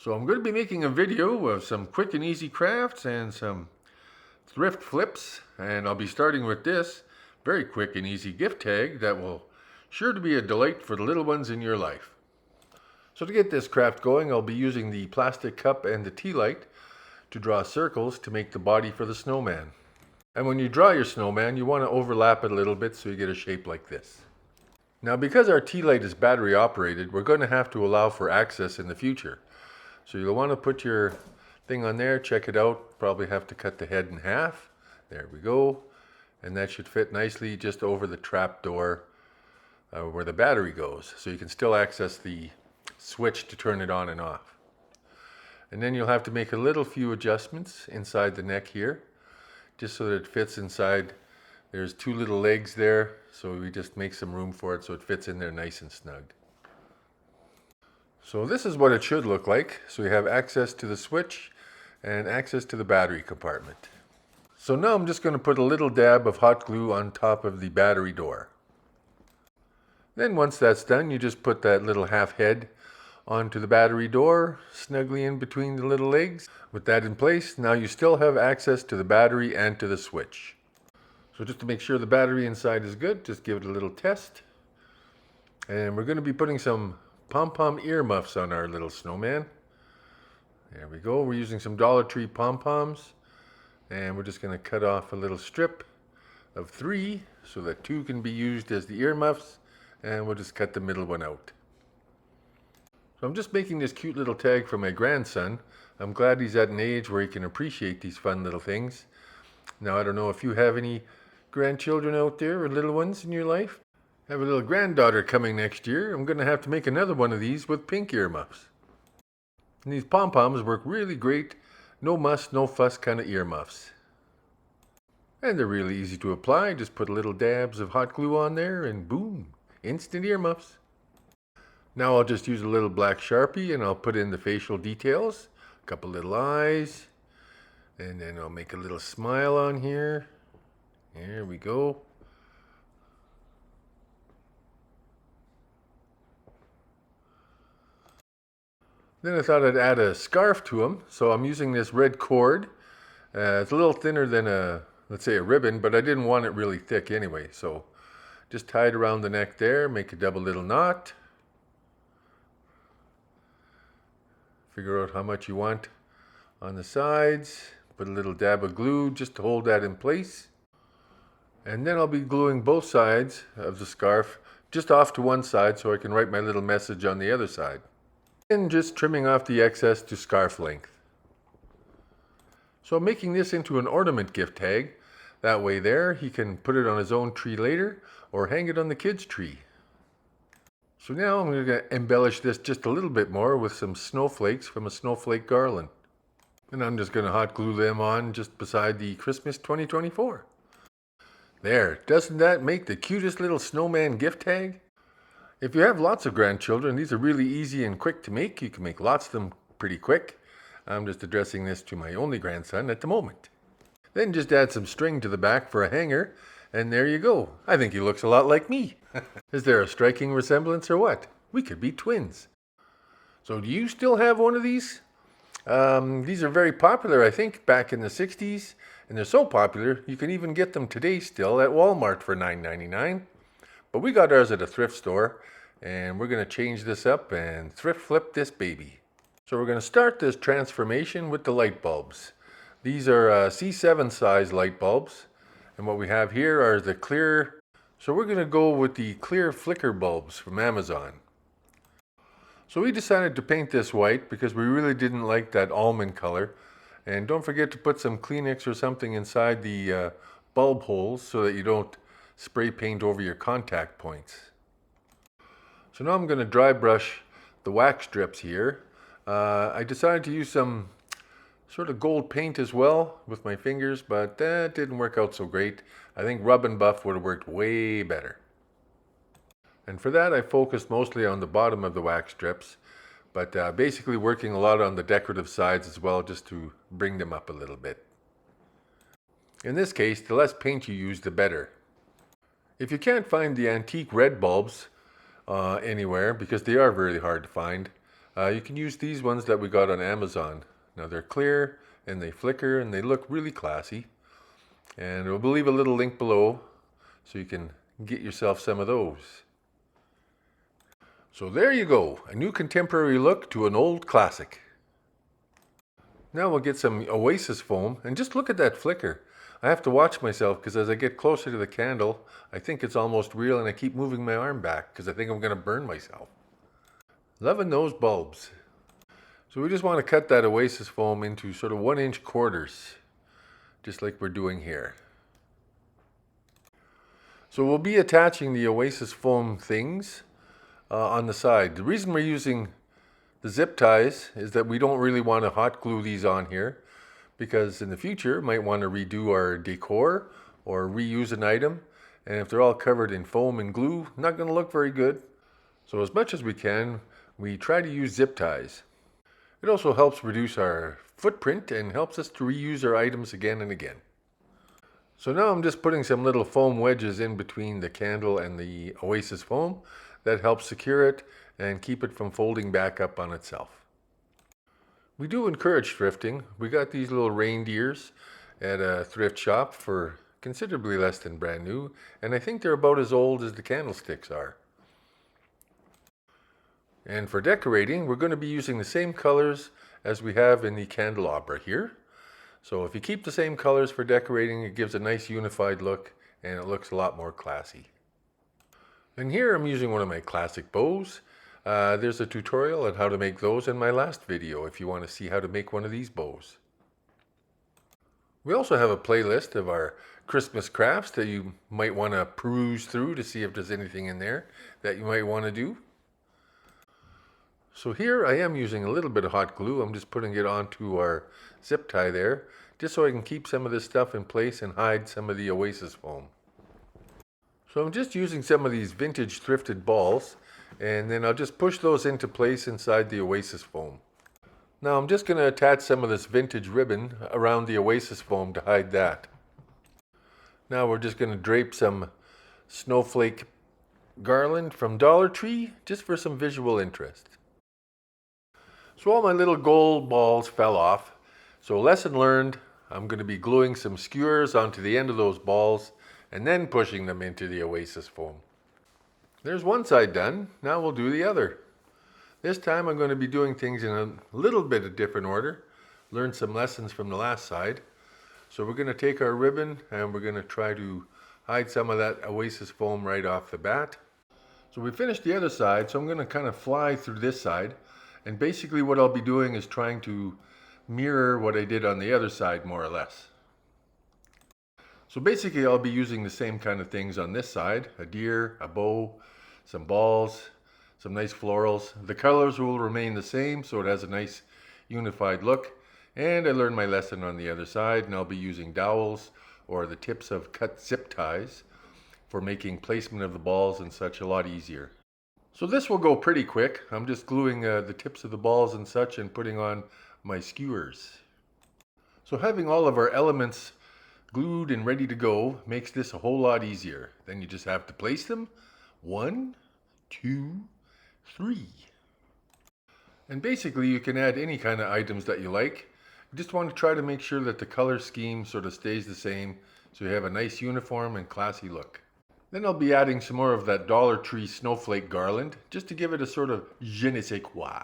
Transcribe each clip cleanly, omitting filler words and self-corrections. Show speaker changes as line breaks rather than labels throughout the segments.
So I'm going to be making a video of some quick and easy crafts and some thrift flips, and I'll be starting with this very quick and easy gift tag that will sure to be a delight for the little ones in your life. So to get this craft going, I'll be using the plastic cup and the tea light to draw circles to make the body for the snowman. And when you draw your snowman, you want to overlap it a little bit so you get a shape like this. Now, because our tea light is battery operated, we're going to have to allow for access in the future. So you'll want to put your thing on there, check it out, probably have to cut the head in half. There we go. And that should fit nicely just over the trap door where the battery goes. So you can still access the switch to turn it on and off. And then you'll have to make a little few adjustments inside the neck here, just so that it fits inside. There's two little legs there, so we just make some room for it so it fits in there nice and snug. So this is what it should look like. So you have access to the switch and access to the battery compartment. So now I'm just going to put a little dab of hot glue on top of the battery door. Then once that's done, you just put that little half head onto the battery door, snugly in between the little legs. With that in place, now you still have access to the battery and to the switch. So just to make sure the battery inside is good, just give it a little test. And we're going to be putting some pom-pom earmuffs on our little snowman. There we go. We're using some Dollar Tree pom-poms. And we're just going to cut off a little strip of 3 so that 2 can be used as the earmuffs. And we'll just cut the middle one out. So I'm just making this cute little tag for my grandson. I'm glad he's at an age where he can appreciate these fun little things. Now, I don't know if you have any grandchildren out there or little ones in your life. I have a little granddaughter coming next year. I'm going to have to make another one of these with pink earmuffs. And these pom-poms work really great. No muss, no fuss kind of earmuffs. And they're really easy to apply. Just put little dabs of hot glue on there and boom, instant earmuffs. Now I'll just use a little black Sharpie and I'll put in the facial details. A couple little eyes. And then I'll make a little smile on here. There we go. Then I thought I'd add a scarf to them. So I'm using this red cord. It's a little thinner than let's say a ribbon, but I didn't want it really thick anyway. So just tie it around the neck there, make a double little knot. Figure out how much you want on the sides. Put a little dab of glue just to hold that in place. And then I'll be gluing both sides of the scarf just off to one side so I can write my little message on the other side. And just trimming off the excess to scarf length. So I'm making this into an ornament gift tag. That way there, he can put it on his own tree later or hang it on the kids' tree. So now I'm going to embellish this just a little bit more with some snowflakes from a snowflake garland. And I'm just going to hot glue them on just beside the Christmas 2024. There, doesn't that make the cutest little snowman gift tag? If you have lots of grandchildren, these are really easy and quick to make. You can make lots of them pretty quick. I'm just addressing this to my only grandson at the moment. Then just add some string to the back for a hanger, and there you go. I think he looks a lot like me. Is there a striking resemblance or what? We could be twins. So do you still have one of these? These are very popular, I think, back in the 60s. And they're so popular, you can even get them today still at Walmart for $9.99. But we got ours at a thrift store, and we're going to change this up and thrift flip this baby. So we're going to start this transformation with the light bulbs. These are C7 size light bulbs, and what we have here are the clear. So we're going to go with the clear flicker bulbs from Amazon. So we decided to paint this white because we really didn't like that almond color. And don't forget to put some Kleenex or something inside the bulb holes so that you don't spray paint over your contact points. So now I'm going to dry brush the wax strips here. I decided to use some sort of gold paint as well with my fingers, but that didn't work out so great. I think Rub and Buff would have worked way better. And for that I focused mostly on the bottom of the wax strips, but basically working a lot on the decorative sides as well, just to bring them up a little bit. In this case, the less paint you use, the better. If you can't find the antique red bulbs anywhere, because they are very hard to find, You can use these ones that we got on Amazon. Now they're clear and they flicker and they look really classy. And we'll leave a little link below so you can get yourself some of those. So there you go, a new contemporary look to an old classic. Now we'll get some Oasis foam, and just look at that flicker. I have to watch myself because as I get closer to the candle, I think it's almost real and I keep moving my arm back because I think I'm going to burn myself. Loving those bulbs. So we just want to cut that Oasis foam into sort of 1-inch quarters, just like we're doing here. So we'll be attaching the Oasis foam things on the side. The reason we're using the zip ties is that we don't really want to hot glue these on here because in the future might want to redo our decor or reuse an item, and if they're all covered in foam and glue, not going to look very good. So as much as we can, we try to use zip ties. It also helps reduce our footprint and helps us to reuse our items again and again. So now I'm just putting some little foam wedges in between the candle and the Oasis foam. That helps secure it and keep it from folding back up on itself. We do encourage thrifting. We got these little reindeers at a thrift shop for considerably less than brand new, and I think they're about as old as the candlesticks are. And for decorating, we're going to be using the same colors as we have in the candelabra here. So if you keep the same colors for decorating, it gives a nice unified look and it looks a lot more classy. And here I'm using one of my classic bows. There's a tutorial on how to make those in my last video if you want to see how to make one of these bows. We also have a playlist of our Christmas crafts that you might want to peruse through to see if there's anything in there that you might want to do. So here I am using a little bit of hot glue. I'm just putting it onto our zip tie there, just so I can keep some of this stuff in place and hide some of the Oasis foam. So I'm just using some of these vintage thrifted balls, and then I'll just push those into place inside the Oasis foam. Now I'm just going to attach some of this vintage ribbon around the Oasis foam to hide that. Now we're just going to drape some snowflake garland from Dollar Tree, just for some visual interest. So all my little gold balls fell off. So lesson learned, I'm going to be gluing some skewers onto the end of those balls and then pushing them into the Oasis foam. There's one side done, now we'll do the other. This time I'm going to be doing things in a little bit of different order. Learn some lessons from the last side. So we're going to take our ribbon and we're going to try to hide some of that Oasis foam right off the bat. So we finished the other side, so I'm going to kind of fly through this side. And basically what I'll be doing is trying to mirror what I did on the other side, more or less. So basically I'll be using the same kind of things on this side. A deer, a bow, some balls, some nice florals. The colors will remain the same, so it has a nice unified look. And I learned my lesson on the other side, and I'll be using dowels or the tips of cut zip ties for making placement of the balls and such a lot easier. So this will go pretty quick. I'm just gluing the tips of the balls and such and putting on my skewers. So having all of our elements glued and ready to go makes this a whole lot easier. Then you just have to place them. 1, 2, 3. And basically you can add any kind of items that you like. You just want to try to make sure that the color scheme sort of stays the same so you have a nice uniform and classy look. Then I'll be adding some more of that Dollar Tree snowflake garland, just to give it a sort of je ne sais quoi.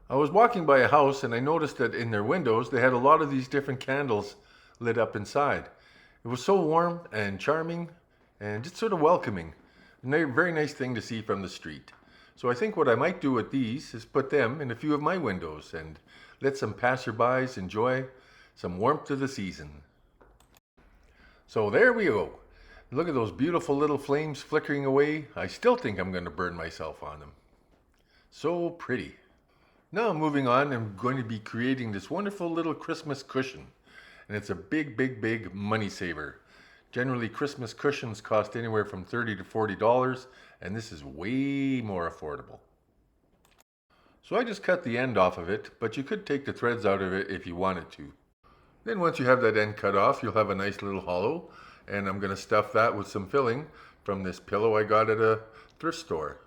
I was walking by a house and I noticed that in their windows they had a lot of these different candles lit up inside. It was so warm and charming and just sort of welcoming. A very nice thing to see from the street. So I think what I might do with these is put them in a few of my windows and let some passerbys enjoy some warmth of the season. So there we go. Look at those beautiful little flames flickering away. I still think I'm going to burn myself on them. So pretty. Now moving on, I'm going to be creating this wonderful little Christmas cushion. And it's a big, big, big money saver. Generally, Christmas cushions cost anywhere from $30 to $40, and this is way more affordable. So I just cut the end off of it, but you could take the threads out of it if you wanted to. Then once you have that end cut off, you'll have a nice little hollow. And I'm going to stuff that with some filling from this pillow I got at a thrift store.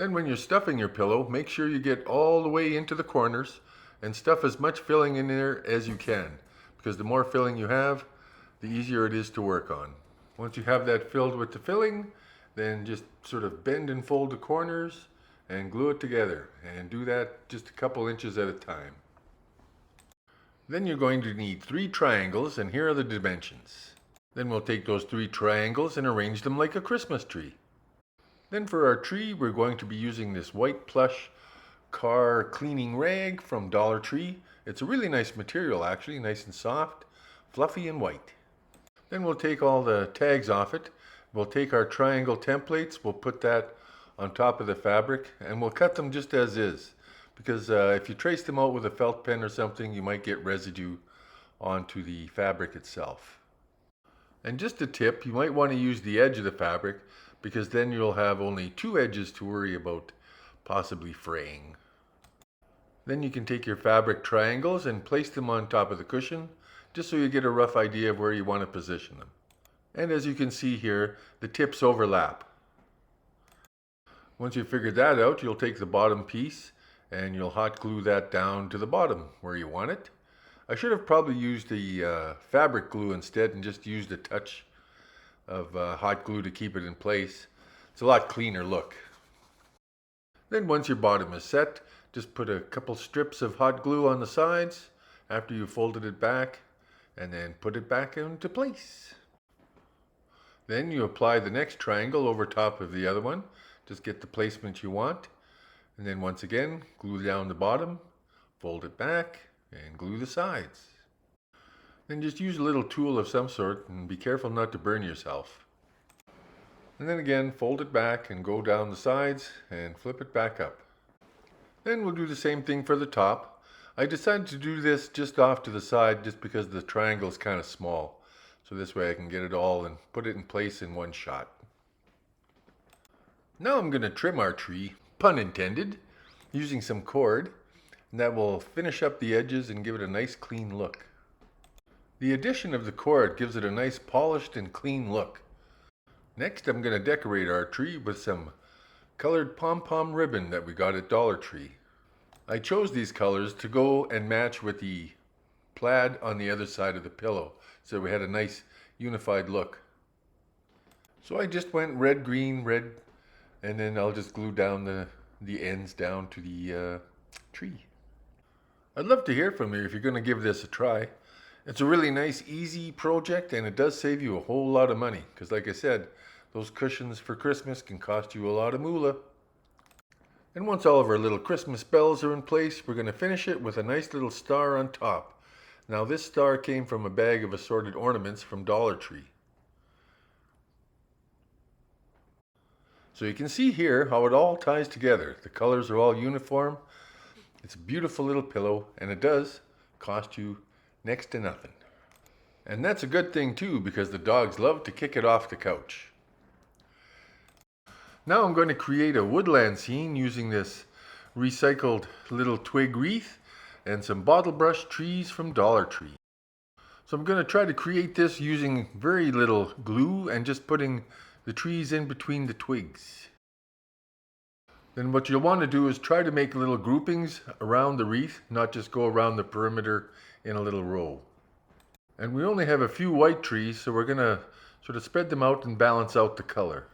Then when you're stuffing your pillow, make sure you get all the way into the corners and stuff as much filling in there as you can, because the more filling you have, the easier it is to work on. Once you have that filled with the filling, then just sort of bend and fold the corners and glue it together, and do that just a couple inches at a time. Then you're going to need 3 triangles, and here are the dimensions. Then we'll take those 3 triangles and arrange them like a Christmas tree. Then for our tree, we're going to be using this white plush car cleaning rag from Dollar Tree. It's a really nice material actually, nice and soft, fluffy and white. Then we'll take all the tags off it. We'll take our triangle templates, we'll put that on top of the fabric, and we'll cut them just as is. Because if you trace them out with a felt pen or something, you might get residue onto the fabric itself. And just a tip, you might want to use the edge of the fabric, because then you'll have only 2 edges to worry about possibly fraying. Then you can take your fabric triangles and place them on top of the cushion, just so you get a rough idea of where you want to position them. And as you can see here, the tips overlap. Once you've figured that out, you'll take the bottom piece and you'll hot glue that down to the bottom where you want it. I should have probably used the fabric glue instead and just used a touch of hot glue to keep it in place. It's a lot cleaner look. Then once your bottom is set, just put a couple strips of hot glue on the sides after you've folded it back, and then put it back into place. Then you apply the next triangle over top of the other one. Just get the placement you want. And then once again, glue down the bottom, fold it back, and glue the sides. Then just use a little tool of some sort and be careful not to burn yourself. And then again, fold it back and go down the sides and flip it back up. Then we'll do the same thing for the top. I decided to do this just off to the side just because the triangle is kind of small. So this way I can get it all and put it in place in one shot. Now I'm going to trim our tree, pun intended, using some cord, and that will finish up the edges and give it a nice clean look. The addition of the cord gives it a nice polished and clean look. Next I'm going to decorate our tree with some colored pom-pom ribbon that we got at Dollar Tree. I chose these colors to go and match with the plaid on the other side of the pillow, so we had a nice unified look. So I just went red, green, red, and then I'll just glue down the ends down to the tree. I'd love to hear from you if you're going to give this a try. It's a really nice, easy project, and it does save you a whole lot of money, because like I said, those cushions for Christmas can cost you a lot of moolah. And once all of our little Christmas bells are in place, we're going to finish it with a nice little star on top. Now this star came from a bag of assorted ornaments from Dollar Tree. So you can see here how it all ties together. The colors are all uniform. It's a beautiful little pillow, and it does cost you next to nothing. And that's a good thing too, because the dogs love to kick it off the couch. Now I'm going to create a woodland scene using this recycled little twig wreath and some bottle brush trees from Dollar Tree. So I'm going to try to create this using very little glue and just putting the trees in between the twigs. Then what you'll want to do is try to make little groupings around the wreath, not just go around the perimeter in a little row. And we only have a few white trees, so we're going to sort of spread them out and balance out the color.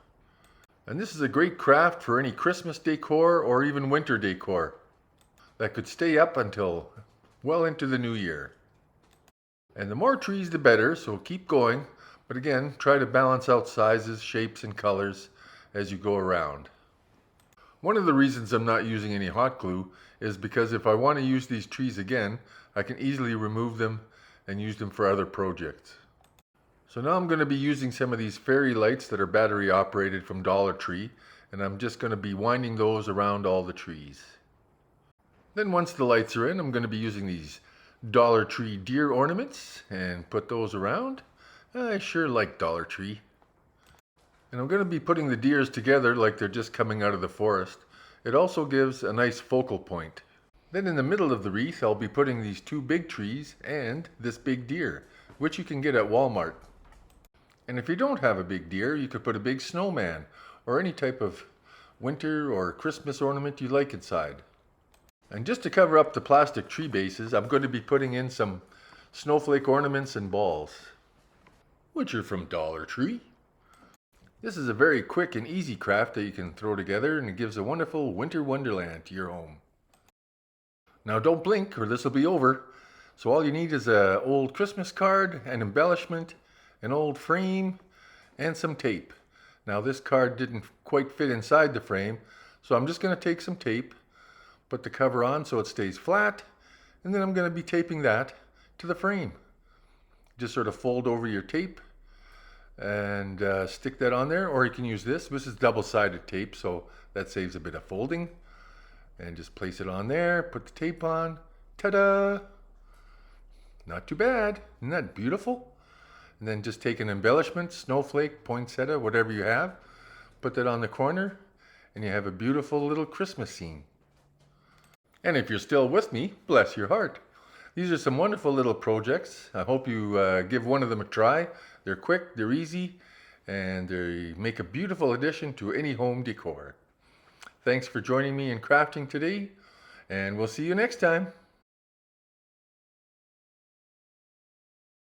And this is a great craft for any Christmas decor or even winter decor that could stay up until well into the new year. And the more trees the better, so keep going. But again, try to balance out sizes, shapes, and colors as you go around. One of the reasons I'm not using any hot glue is because if I want to use these trees again, I can easily remove them and use them for other projects. So now I'm going to be using some of these fairy lights that are battery operated from Dollar Tree, and I'm just going to be winding those around all the trees. Then once the lights are in, I'm going to be using these Dollar Tree deer ornaments and put those around. I sure like Dollar Tree. And I'm going to be putting the deers together like they're just coming out of the forest. It also gives a nice focal point. Then in the middle of the wreath, I'll be putting these 2 big trees and this big deer, which you can get at Walmart. And if you don't have a big deer, you could put a big snowman or any type of winter or Christmas ornament you like inside. And just to cover up the plastic tree bases, I'm going to be putting in some snowflake ornaments and balls, which are from Dollar Tree. This is a very quick and easy craft that you can throw together, and it gives a wonderful winter wonderland to your home. Now don't blink or this will be over. So all you need is an old Christmas card, an embellishment, an old frame, and some tape. Now this card didn't quite fit inside the frame, so I'm just going to take some tape, put the cover on so it stays flat, and then I'm going to be taping that to the frame. Just sort of fold over your tape and stick that on there, or you can use this. This is double-sided tape, so that saves a bit of folding. And just place it on there, put the tape on, ta-da! Not too bad, isn't that beautiful? And then just take an embellishment, snowflake, poinsettia, whatever you have, put that on the corner, and you have a beautiful little Christmas scene. And if you're still with me, bless your heart. These are some wonderful little projects. I hope you give one of them a try. They're quick, they're easy, and they make a beautiful addition to any home decor. Thanks for joining me in crafting today, and we'll see you next time.